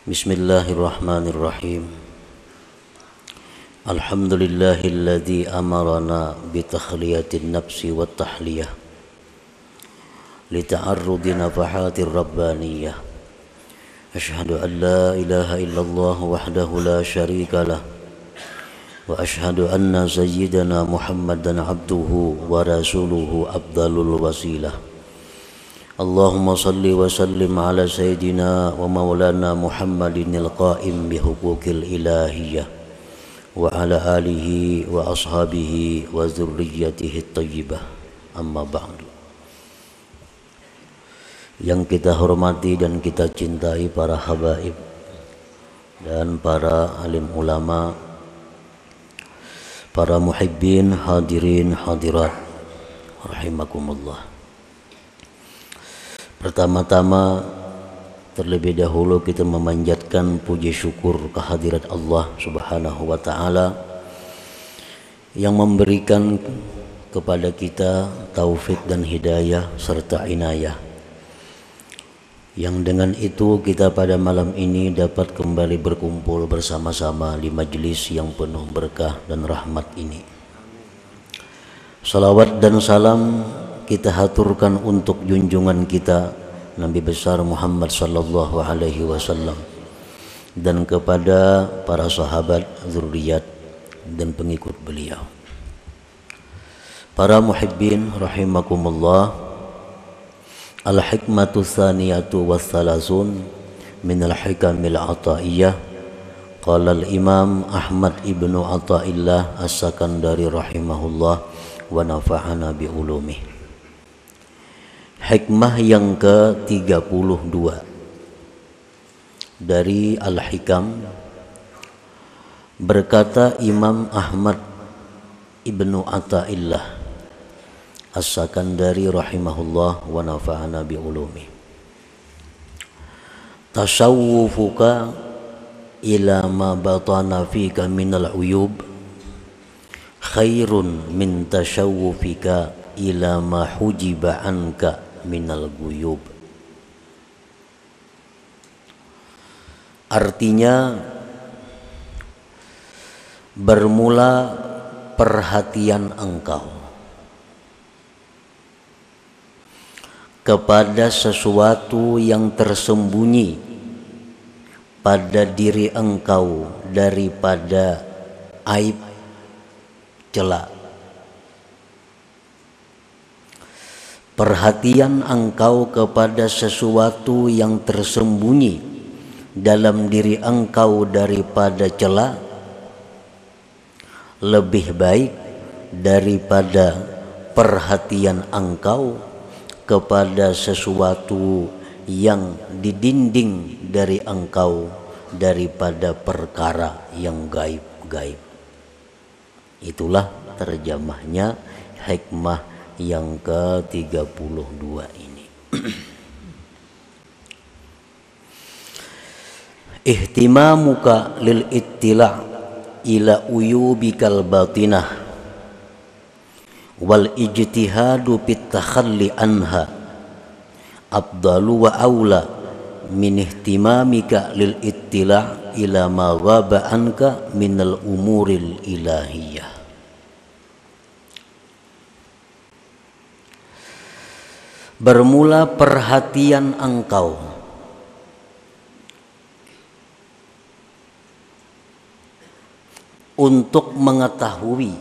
Bismillahirrahmanirrahim. Alhamdulillahilladzi amarana bitakhliyatin nafsi wat tahliyah lita'arrudi nafahatir rabbaniyah. Asyhadu an la ilaha illallah wahdahu la syarika lah wa asyhadu anna sayyidana Muhammadan abduhu wa rasuluhu afdalul wasilah. Allahumma salli wa sallim ala sayyidina wa maulana Muhammadin al-qa'im bihuquqil ilahiyah wa ala alihi wa ashabihi wa zurriyyatihi at-tayyibah. Amma ba'du. Yang kita hormati dan kita cintai para habaib dan para alim ulama, para muhibbin, hadirin, hadirat rahimakumullah. Pertama-tama terlebih dahulu kita memanjatkan puji syukur kehadirat Allah Subhanahu wa taala yang memberikan kepada kita taufik dan hidayah serta inayah, yang dengan itu kita pada malam ini dapat kembali berkumpul bersama-sama di majelis yang penuh berkah dan rahmat ini. Salawat dan salam kita haturkan untuk junjungan kita Nabi besar Muhammad sallallahu alaihi wasallam dan kepada para sahabat, zuriat dan pengikut beliau. Para muhibbin rahimakumullah, al-hikmatu tsaniyatu wassalasun min al-hikamil ataiyah. Qala al-imam Ahmad ibnu Athaillah as-Sakandari rahimahullah wa nafa'ana bi ulumih. Hikmah yang ke-32 dari Al-Hikam, berkata Imam Ahmad ibnu Athaillah as-Sakandari rahimahullah wa nafa'ana bi ulumi. Tasawwufuka ila ma batana fika minal uyub khairun min tasawwufika ila ma hujiba anka minal guyub. Artinya, bermula perhatian engkau kepada sesuatu yang tersembunyi pada diri engkau daripada aib, celah. Perhatian engkau kepada sesuatu yang tersembunyi dalam diri engkau daripada celah lebih baik daripada perhatian engkau kepada sesuatu yang didinding dari engkau daripada perkara yang gaib-gaib. Itulah terjemahnya hikmah yang ke-32 ini. Ihtimamuka lil ittila' ila uyubikal batinah wal ijtihadu fit takhalli anha afdalu wa aula min ihtimamika lil ittila' ila ma ghaba anka minal umuril ilahiyah. Bermula perhatian engkau untuk mengetahui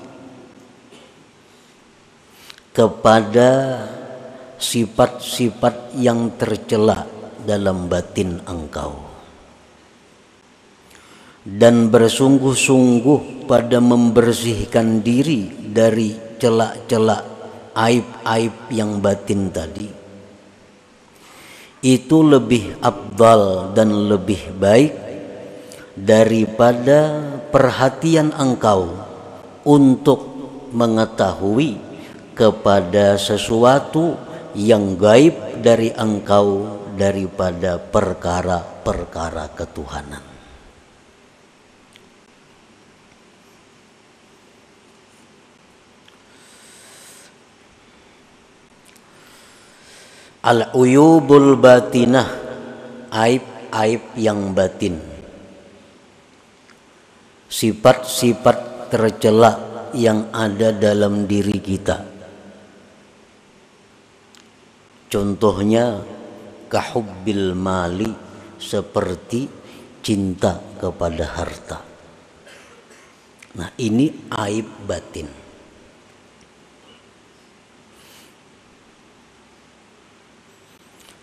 kepada sifat-sifat yang tercela dalam batin engkau dan bersungguh-sungguh pada membersihkan diri dari celak-celak aib-aib yang batin tadi. Itu lebih afdal dan lebih baik daripada perhatian engkau untuk mengetahui kepada sesuatu yang gaib dari engkau daripada perkara-perkara ketuhanan. Al-uyubul batinah, aib aib yang batin, sifat-sifat tercela yang ada dalam diri kita. Contohnya kahubbil mali, seperti cinta kepada harta. Nah, ini aib batin.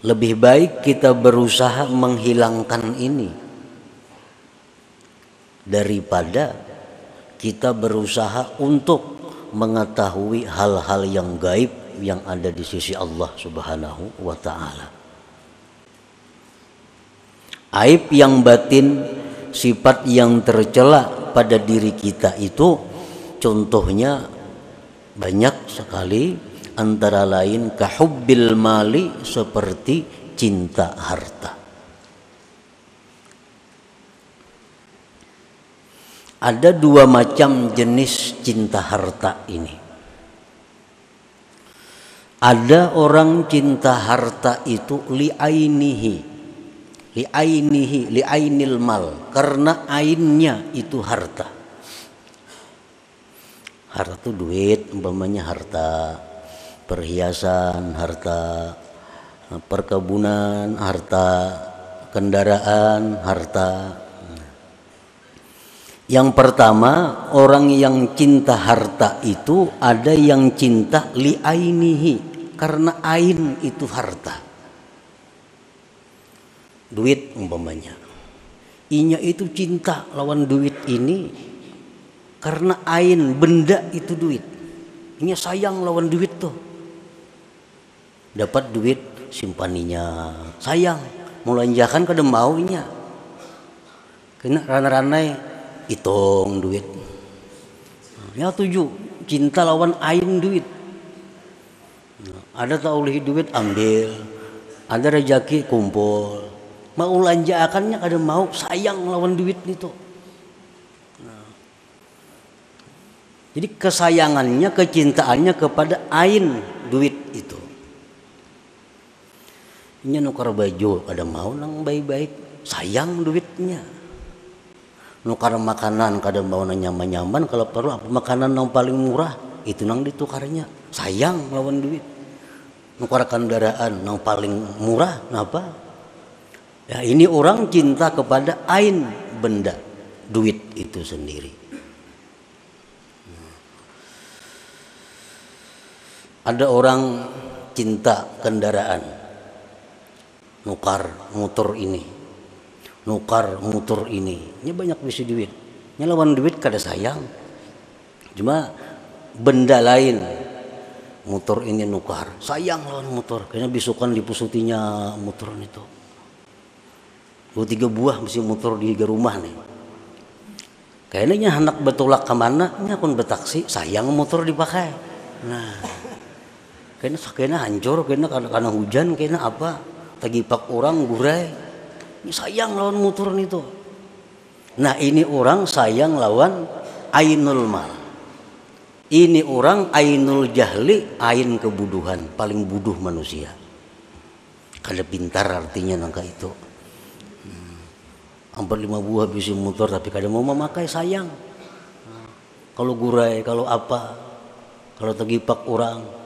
Lebih baik kita berusaha menghilangkan ini daripada kita berusaha untuk mengetahui hal-hal yang gaib yang ada di sisi Allah Subhanahu wa ta'ala. Aib yang batin, sifat yang tercela pada diri kita itu contohnya banyak sekali. Antara lain kahubbil mali, seperti cinta harta. Ada dua macam jenis cinta harta ini. Ada orang cinta harta itu li'ainil mal, karena ainnya itu harta. Harta itu duit, umpamanya harta perhiasan, harta perkebunan, harta kendaraan, harta. Yang pertama, orang yang cinta harta itu ada yang cinta li'ainihi, karena ain itu harta. Duit umpamanya, inya itu cinta lawan duit ini karena ain, benda itu duit. Inya sayang lawan duit tuh. Dapat duit simpaninya, sayang, mulanjakan kada maunya. Kena ranai-ranai hitung duit. Ya tuju, cinta lawan ain duit. Ada tak oleh duit ambil, ada rezeki kumpul. Mau lanjakannya kada mau, sayang lawan duit itu. Jadi kesayangannya, kecintaannya kepada ain duit itu. Nya nukar baju kada mau nang baik-baik, sayang duitnya. Nukar makanan kada mau nang nyaman-nyaman, kalau perlu apa makanan nang paling murah itu nang ditukarnya, sayang lawan duit. Nukar kendaraan nang paling murah, kenapa? Ya ini orang cinta kepada ain, benda, duit itu sendiri. Ada orang cinta kendaraan, nukar motor ini, nukar motor ini. Ini banyak bisa duit. Ini lawan duit kada sayang. Cuma benda lain, motor ini nukar, sayang lawan motor. Kayaknya bisukan dipusutinya motor itu. 2-3 buah mesti motor di rumah nih. Kayaknya anak betulak kemana, ini pun betaksi, sayang motor dipakai. Nah. Kayaknya hancur, kayaknya hujan, kayaknya apa, tagipak orang gurai, ini sayang lawan motor itu. Nah ini orang sayang lawan ainul mal. Ini orang ainul jahli, ain kebuduhan, paling buduh manusia. Kada pintar artinya nangka itu. Hampir 5 buah bisi motor tapi kada mau memakai, sayang. Kalau gurai, kalau apa, kalau tagipak orang.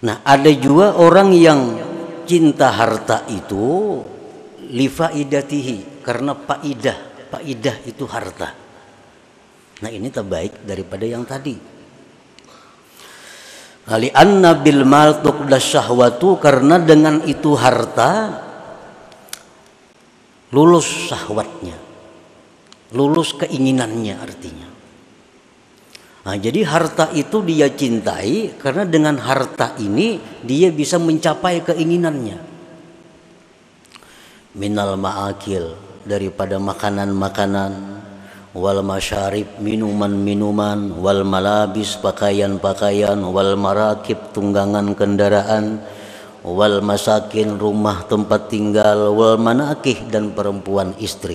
Nah ada juga orang yang cinta harta itu lifaidatihi, karena faidah itu harta. Nah ini terbaik daripada yang tadi. Ali anna bil mal tuqdas syahwatu, karena dengan itu harta lulus syahwatnya, lulus keinginannya artinya. Nah, jadi harta itu dia cintai karena dengan harta ini dia bisa mencapai keinginannya. Minal ma'akil, daripada makanan-makanan, wal masyarib, minuman-minuman, wal malabis, pakaian-pakaian, wal marakib, tunggangan kendaraan, wal masakin, rumah tempat tinggal, wal manakih, dan perempuan istri.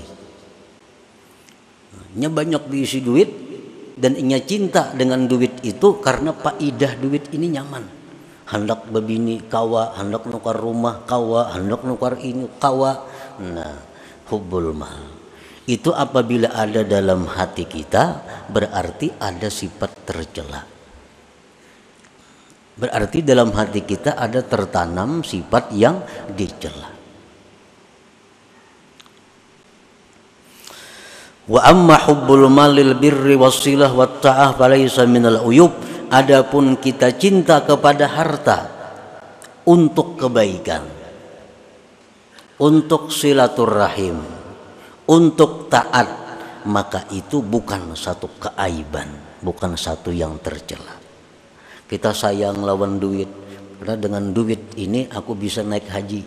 Nya banyak diisi duit. Dan inya cinta dengan duit itu karena faidah duit ini nyaman. hendak bebini kawa, hendak nukar rumah kawa, hendak nukar ini kawa. Nah, hubbul mal itu apabila ada dalam hati kita berarti ada sifat tercela. Berarti dalam hati kita ada tertanam sifat yang dicela. Wa amma hubbul malil birri wassilah wat ta'ah falaysa minal uyub. Adapun kita cinta kepada harta untuk kebaikan, untuk silaturahim, untuk taat, maka itu bukan satu keaiban, bukan satu yang tercela. Kita sayang lawan duit, karena dengan duit ini aku bisa naik haji.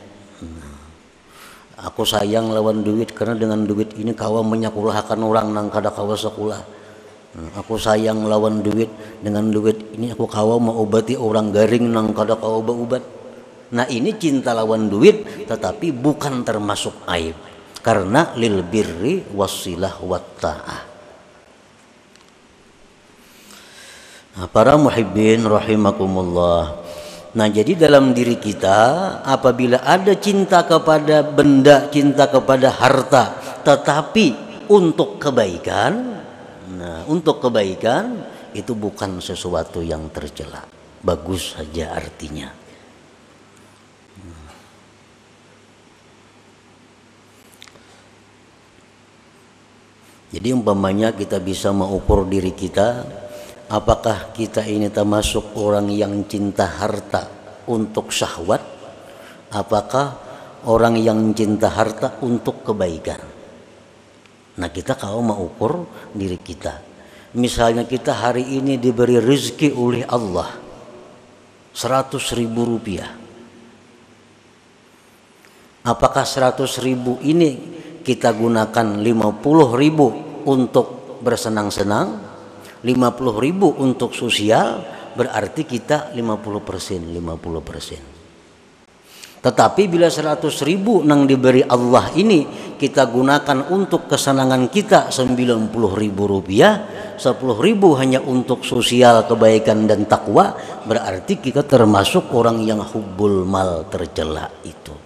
Aku sayang lawan duit karena dengan duit ini kawa menyakulahkan orang nang kada kawa sekolah. Aku sayang lawan duit, dengan duit ini aku kawa mau obati orang garing nang kada kawa obat. Nah ini cinta lawan duit tetapi bukan termasuk aib, karena lil birri wassilah wat ta'ah. Nah, para muhibbin rahimakumullah. Nah jadi dalam diri kita apabila ada cinta kepada benda, cinta kepada harta, tetapi untuk kebaikan, nah untuk kebaikan itu bukan sesuatu yang tercela, bagus saja artinya. Jadi umpamanya kita bisa mengukur diri kita, apakah kita ini termasuk orang yang cinta harta untuk syahwat, apakah orang yang cinta harta untuk kebaikan. Nah kita kalau mengukur diri kita, misalnya kita hari ini diberi rezeki oleh Allah 100.000 rupiah, apakah 100.000 ini kita gunakan 50.000 untuk bersenang-senang, 50.000 untuk sosial, berarti kita 50%. Tetapi bila 100.000 nang diberi Allah ini kita gunakan untuk kesenangan kita 90.000 rupiah, 10.000 hanya untuk sosial, kebaikan dan takwa, berarti kita termasuk orang yang hubbul mal tercela itu.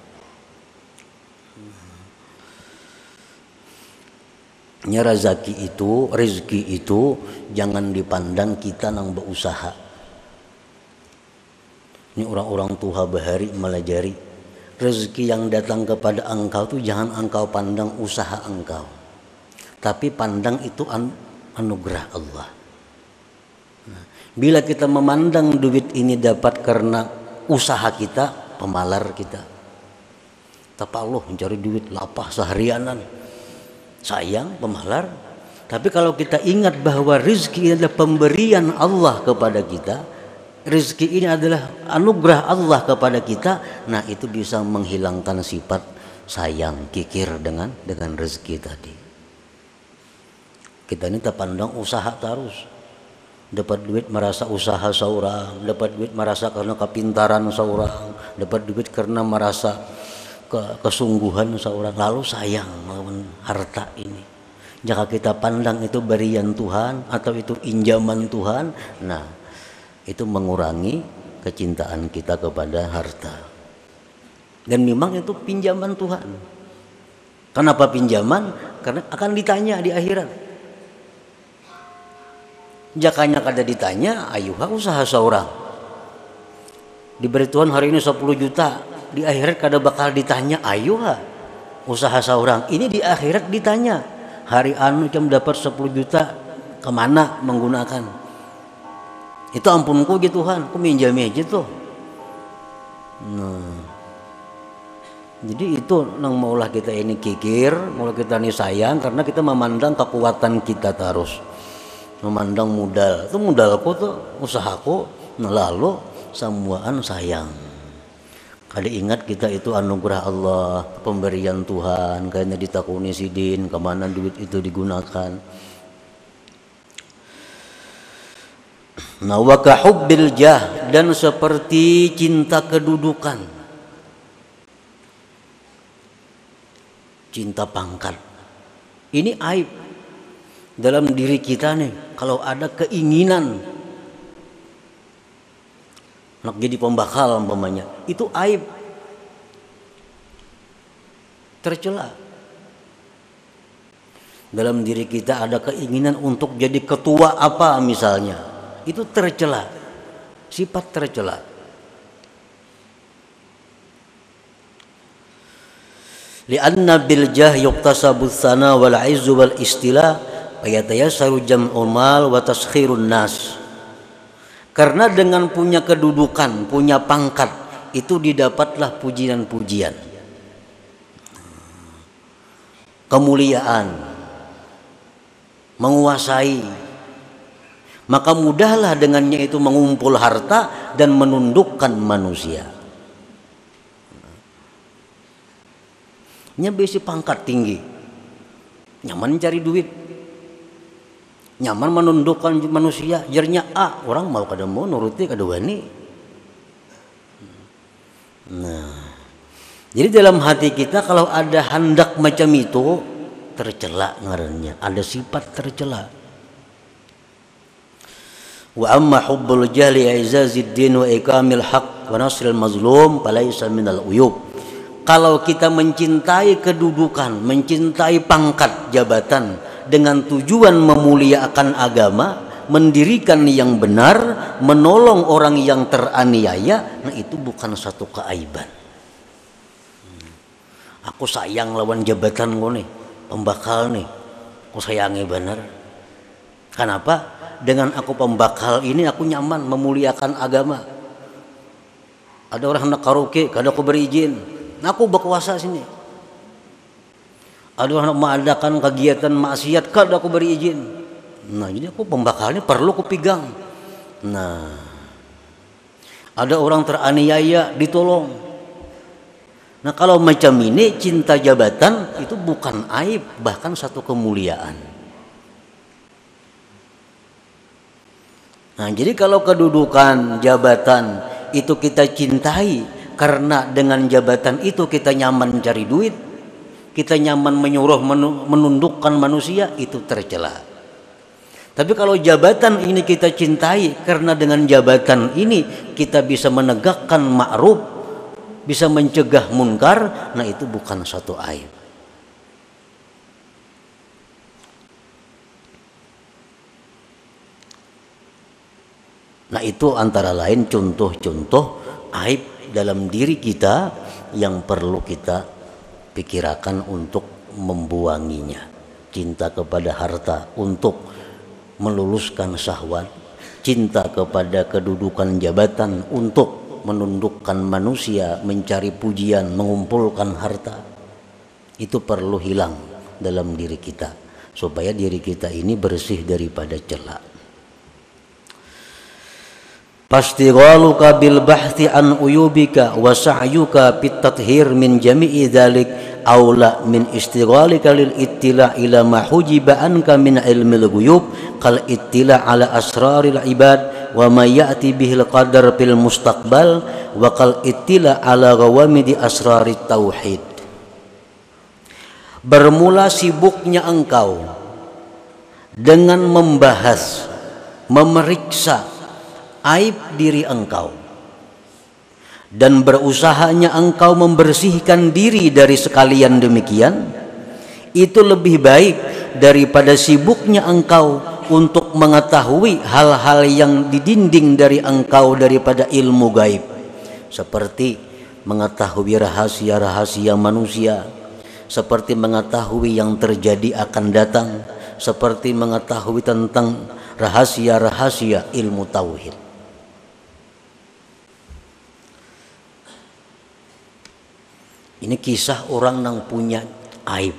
Rezeki itu jangan dipandang kita nang berusaha. Ini orang-orang tua bahari melajari rezeki yang datang kepada engkau tuh jangan engkau pandang usaha engkau, tapi pandang itu anugerah Allah. Nah, bila kita memandang duit ini dapat karena usaha kita, pemalar kita. Tapi Allah mencari duit lapah seharianan, sayang pemalar. Tapi kalau kita ingat bahwa rezeki adalah pemberian Allah kepada kita, rezeki ini adalah anugerah Allah kepada kita, nah itu bisa menghilangkan sifat sayang, kikir dengan rezeki tadi. Kita ini terpandang usaha terus, dapat duit merasa usaha seorang, dapat duit merasa karena kepintaran seorang, dapat duit karena merasa kesungguhan seorang, lalu sayang melawan harta ini. Jika kita pandang itu berian Tuhan atau itu injaman Tuhan, nah itu mengurangi kecintaan kita kepada harta. Dan memang itu pinjaman Tuhan. Kenapa pinjaman? Karena akan ditanya di akhirat. Jakanya kada ditanya, ayuha usaha seorang. Diberi Tuhan hari ini 10 juta, di akhirat kada bakal ditanya, ayuha usaha seorang. Ini di akhirat ditanya, hari anu jam dapat 10 juta kemana menggunakan? Itu ampunku gitu Tuhan, aku minjam aja tuh. Nah, jadi itu nang maulah kita ini kikir, maulah kita ini sayang karena kita memandang kekuatan kita terus, memandang modal. Itu modalku tuh, usahaku, nah lalu semuaan sayang. Kada ingat kita itu anugerah Allah, pemberian Tuhan, kayaknya ditakuni sidin, kemana duit itu digunakan. Nah, wa kahubbil jah, dan seperti cinta kedudukan, cinta pangkat. Ini aib dalam diri kita nih. Kalau ada keinginan nak jadi pembakal umpamanya, itu aib, tercela. Dalam diri kita ada keinginan untuk jadi ketua apa misalnya, itu tercela, sifat tercela. Lianna bil jah yuktasabu tsana wal izzu wal istila fayatayassaru jam'ul mal wa taskhirun nas. Karena dengan punya kedudukan, punya pangkat, itu didapatlah pujian-pujian, kemuliaan, menguasai. Maka mudahlah dengannya itu mengumpul harta dan menundukkan manusia. Nya besi pangkat tinggi, nyaman cari duit, nyaman menundukkan manusia. Jernya orang mau kada mau nuruti kada wani. Nah, jadi dalam hati kita kalau ada hendak macam itu, tercela ngarannya, ada sifat tercela. Wa amma hubbul jahli i'zazid din wa ikamil haq wa nasril mazlum falaysa minal uyub. Kalau kita mencintai kedudukan, mencintai pangkat jabatan dengan tujuan memuliakan agama, mendirikan yang benar, menolong orang yang teraniaya, nah itu bukan satu keaiban. Aku sayang lawan jabatan gue nih, pembakal nih, aku sayangi benar. Kenapa? Dengan aku pembakal ini aku nyaman memuliakan agama. Ada orang hendak karaoke, kada aku berizin. Aku berkuasa sini. Ada orang mengadakan kegiatan maksiat, kada aku beri izin. Nah, jadi aku pembakalnya perlu aku pegang. Nah, ada orang teraniaya, ditolong. Nah, kalau macam ini cinta jabatan itu bukan aib, bahkan satu kemuliaan. Nah, jadi kalau kedudukan jabatan itu kita cintai, karena dengan jabatan itu kita nyaman cari duit, kita nyaman menyuruh menundukkan manusia, itu tercela. Tapi kalau jabatan ini kita cintai karena dengan jabatan ini kita bisa menegakkan ma'ruf, bisa mencegah munkar, nah itu bukan satu aib. Nah itu antara lain contoh-contoh aib dalam diri kita yang perlu kita pikirkan untuk membuanginya. Cinta kepada harta untuk meluluskan syahwat, cinta kepada kedudukan jabatan untuk menundukkan manusia, mencari pujian, mengumpulkan harta, itu perlu hilang dalam diri kita supaya diri kita ini bersih daripada cela. Fastighaluka bil bahthi an uyubika wa sa'yuka fit tathhir min jami'i dzalik aula min istighalika lil ittila' ila ma hujiba anka min ilmil ghuyub kal ittila' ala asraril ibad wa ma ya'ti bihil qadar fil mustaqbal wa kal ittila' ala ghawamidi asrarit tauhid. Bermula sibuknya engkau dengan membahas, memeriksa aib diri engkau dan berusahanya engkau membersihkan diri dari sekalian demikian, itu lebih baik daripada sibuknya engkau untuk mengetahui hal-hal yang didinding dari engkau daripada ilmu gaib, seperti mengetahui rahasia-rahasia manusia, seperti mengetahui yang terjadi akan datang, seperti mengetahui tentang rahasia-rahasia ilmu tauhid. Ini kisah orang yang punya aib.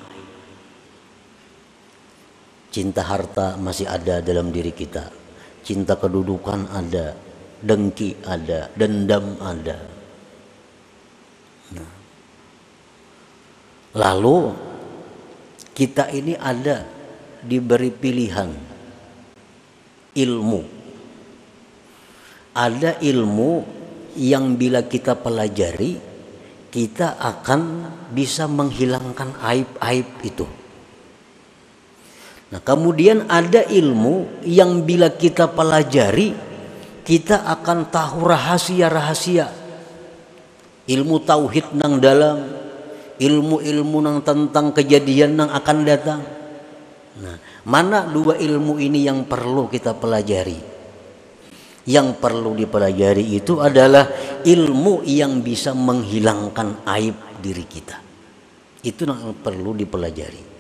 Cinta harta masih ada dalam diri kita, cinta kedudukan ada, dengki ada, dendam ada. Nah, lalu kita ini ada diberi pilihan ilmu. Ada ilmu yang bila kita pelajari, kita akan bisa menghilangkan aib-aib itu. Nah, kemudian ada ilmu yang bila kita pelajari, kita akan tahu rahasia-rahasia ilmu tauhid nang dalam, ilmu-ilmu nang tentang kejadian nang akan datang. Nah, mana dua ilmu ini yang perlu kita pelajari? Yang perlu dipelajari itu adalah ilmu yang bisa menghilangkan aib diri kita. Itu yang perlu dipelajari.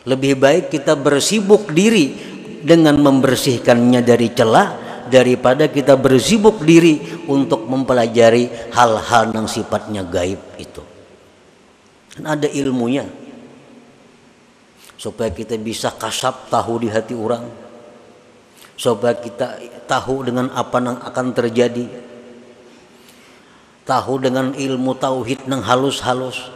Lebih baik kita bersibuk diri dengan membersihkannya dari celah daripada kita bersibuk diri untuk mempelajari hal-hal yang sifatnya gaib itu. Kan ada ilmunya supaya kita bisa kasab tahu di hati orang, supaya kita tahu dengan apa yang akan terjadi, tahu dengan ilmu tauhid yang halus-halus.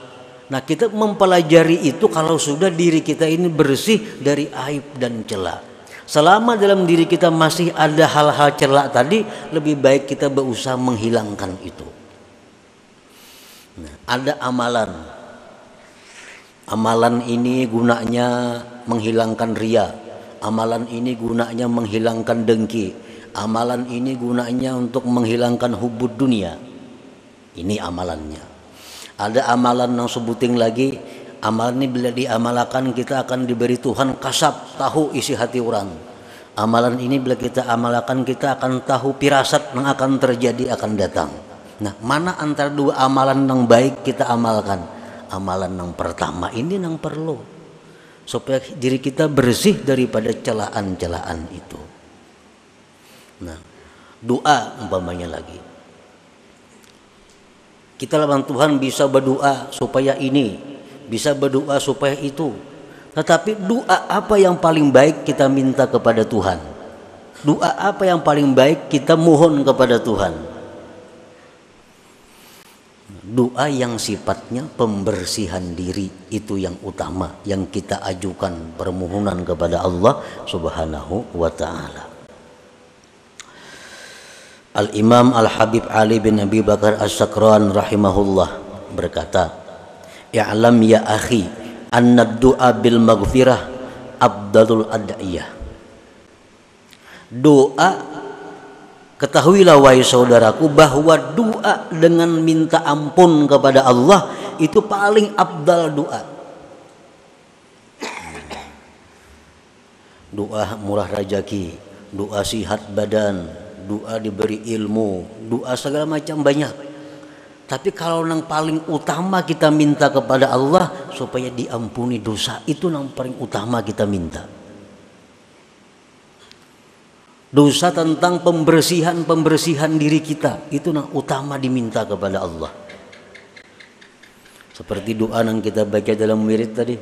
Nah, kita mempelajari itu kalau sudah diri kita ini bersih dari aib dan celah. Selama dalam diri kita masih ada hal-hal celak tadi, lebih baik kita berusaha menghilangkan itu. Nah, ada amalan. Amalan ini gunanya menghilangkan ria. Amalan ini gunanya menghilangkan dengki. Amalan ini gunanya untuk menghilangkan hubud dunia. Ini amalannya. Ada amalan yang sebuting lagi. Amalan ini bila diamalkan kita akan diberi Tuhan kasab tahu isi hati orang. Amalan ini bila kita amalkan kita akan tahu firasat yang akan terjadi akan datang. Nah, mana antara dua amalan yang baik kita amalkan? Amalan yang pertama ini yang perlu supaya diri kita bersih daripada celaan-celaan itu. Nah, doa umpamanya lagi. Kita lawan Tuhan bisa berdoa supaya ini, bisa berdoa supaya itu. Tetapi doa apa yang paling baik kita minta kepada Tuhan? Doa apa yang paling baik kita mohon kepada Tuhan? Doa yang sifatnya pembersihan diri itu yang utama yang kita ajukan permohonan kepada Allah Subhanahu wa taala. Al-Imam Al-Habib Ali bin Abi Bakar As-Sakran rahimahullah berkata, "I'lam ya akhi anna du'a bil maghfirah afdalul ad'iyah." Doa, ketahuilah wahai saudaraku bahwa doa dengan minta ampun kepada Allah itu paling afdal doa. Doa murah rezeki, doa sihat badan, doa diberi ilmu, doa segala macam banyak. Tapi kalau yang paling utama kita minta kepada Allah supaya diampuni dosa, itu yang paling utama kita minta. Dosa tentang pembersihan diri kita, itu yang utama diminta kepada Allah. Seperti doa yang kita baca dalam wirid tadi.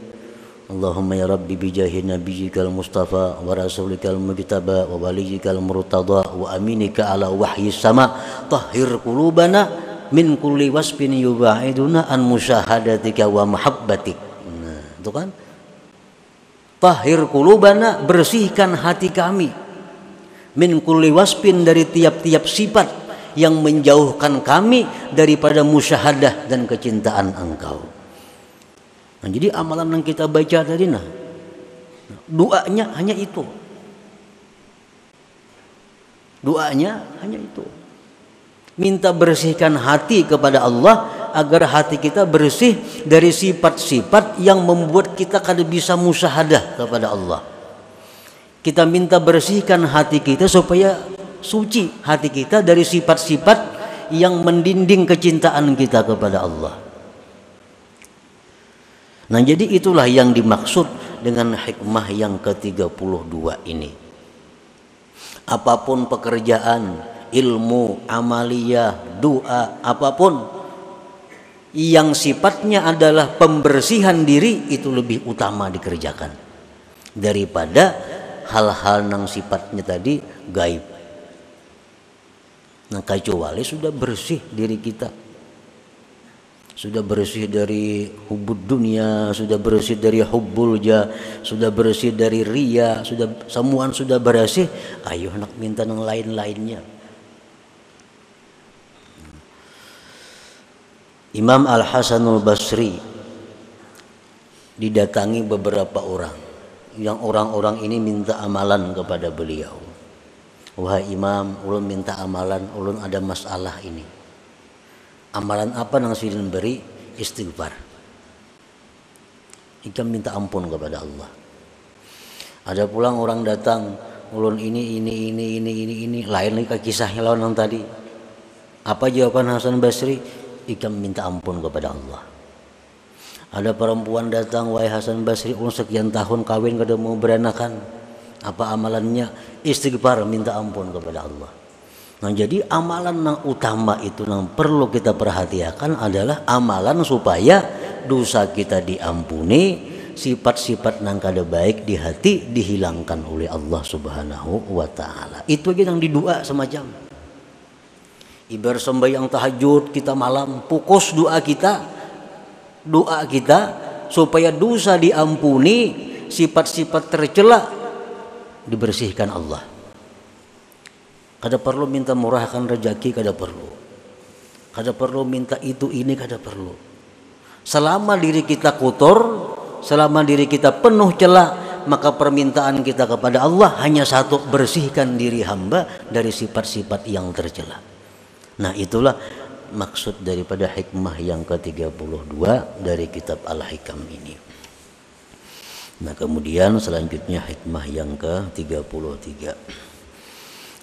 Allahumma ya Rabbi bijahi nabiyyikal mustafa wa rasulikal mujtaba wa waliyikal murtada wa aminika ala wahyi sama tahhir qulubana min kulli wasfin yubaiduna an musyahadatika wa mahabbatik. Nah, itu kan. Tahhir qulubana, bersihkan hati kami. Min kulli wasfin, dari tiap-tiap sifat yang menjauhkan kami daripada musyahadah dan kecintaan Engkau. Nah, jadi amalan yang kita baca tadi doanya hanya itu. Doanya hanya itu. Minta bersihkan hati kepada Allah agar hati kita bersih dari sifat-sifat yang membuat kita kada bisa musyahadah kepada Allah. Kita minta bersihkan hati kita supaya suci hati kita dari sifat-sifat yang mendinding kecintaan kita kepada Allah. Nah, jadi itulah yang dimaksud dengan hikmah yang ke-32 ini. Apapun pekerjaan, ilmu, amaliyah, doa, apapun yang sifatnya adalah pembersihan diri itu lebih utama dikerjakan daripada hal-hal yang sifatnya tadi gaib. Nah, kecuali sudah bersih diri kita, sudah bersih dari hubud dunia, sudah bersih dari hubbul jah, sudah bersih dari ria, semuaan sudah bersih, ayo nak minta yang lain-lainnya. Imam Al-Hasanul Basri didatangi beberapa orang, yang orang-orang ini minta amalan kepada beliau. wahai imam, ulun minta amalan, ulun ada masalah ini. Amalan apa nang sidin beri? Istighfar. Ikam minta ampun kepada Allah. Ada pulang orang datang, ulun ini, lain lagi kisahnya lawan yang tadi. Apa jawaban Hasan Basri? Ikam minta ampun kepada Allah. Ada perempuan datang, wahai Hasan Basri, ulun sekian tahun kawin kada mau beranakan. Apa amalannya? Istighfar, minta ampun kepada Allah. Nah, jadi amalan yang utama itu yang perlu kita perhatikan adalah amalan supaya dosa kita diampuni, sifat-sifat yang kada baik di hati dihilangkan oleh Allah Subhanahu wa taala. Itu aja yang didua semacam. Ibar sembahyang tahajud kita malam, fokus doa kita supaya dosa diampuni, sifat-sifat tercela dibersihkan Allah. Kada perlu minta murahkan rezeki, kada perlu minta itu ini, kada perlu. Selama diri kita kotor, selama diri kita penuh celah, maka permintaan kita kepada Allah hanya satu, bersihkan diri hamba dari sifat-sifat yang tercela. Nah, itulah maksud daripada hikmah yang ke-32 dari kitab Al-Hikam ini. Nah, kemudian selanjutnya hikmah yang ke-33.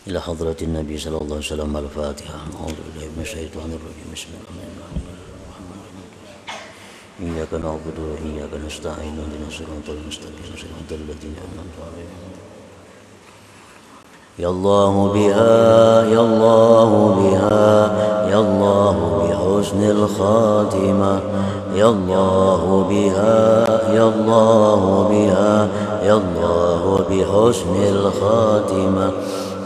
Ila hadratin Nabi sallallahu alaihi wasallam. Al-Fatihah. A'udzubillahi minasyaitonir rajim. Bismillahirrahmanirrahim. Iyyaka na'budu wa iyyaka nasta'in. Ihdinas siratal mustaqim. Siratal ladzina an'amta 'alaihim. Ya Allah biha, ya Allah biha, ya Allah bi husnil khatimah. Ya Allah biha, ya Allah biha, ya Allah bi husnil khatimah.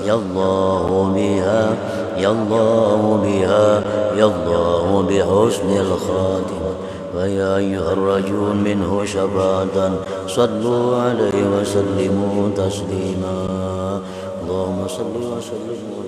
Ya Allah biha, ya Allah biha, ya Allah bi husnil khatimah. Wa ya ayyuhar rajul minhu syafa'atan sallu alaihi wa sallimu taslima. Allahumma salli wa sallim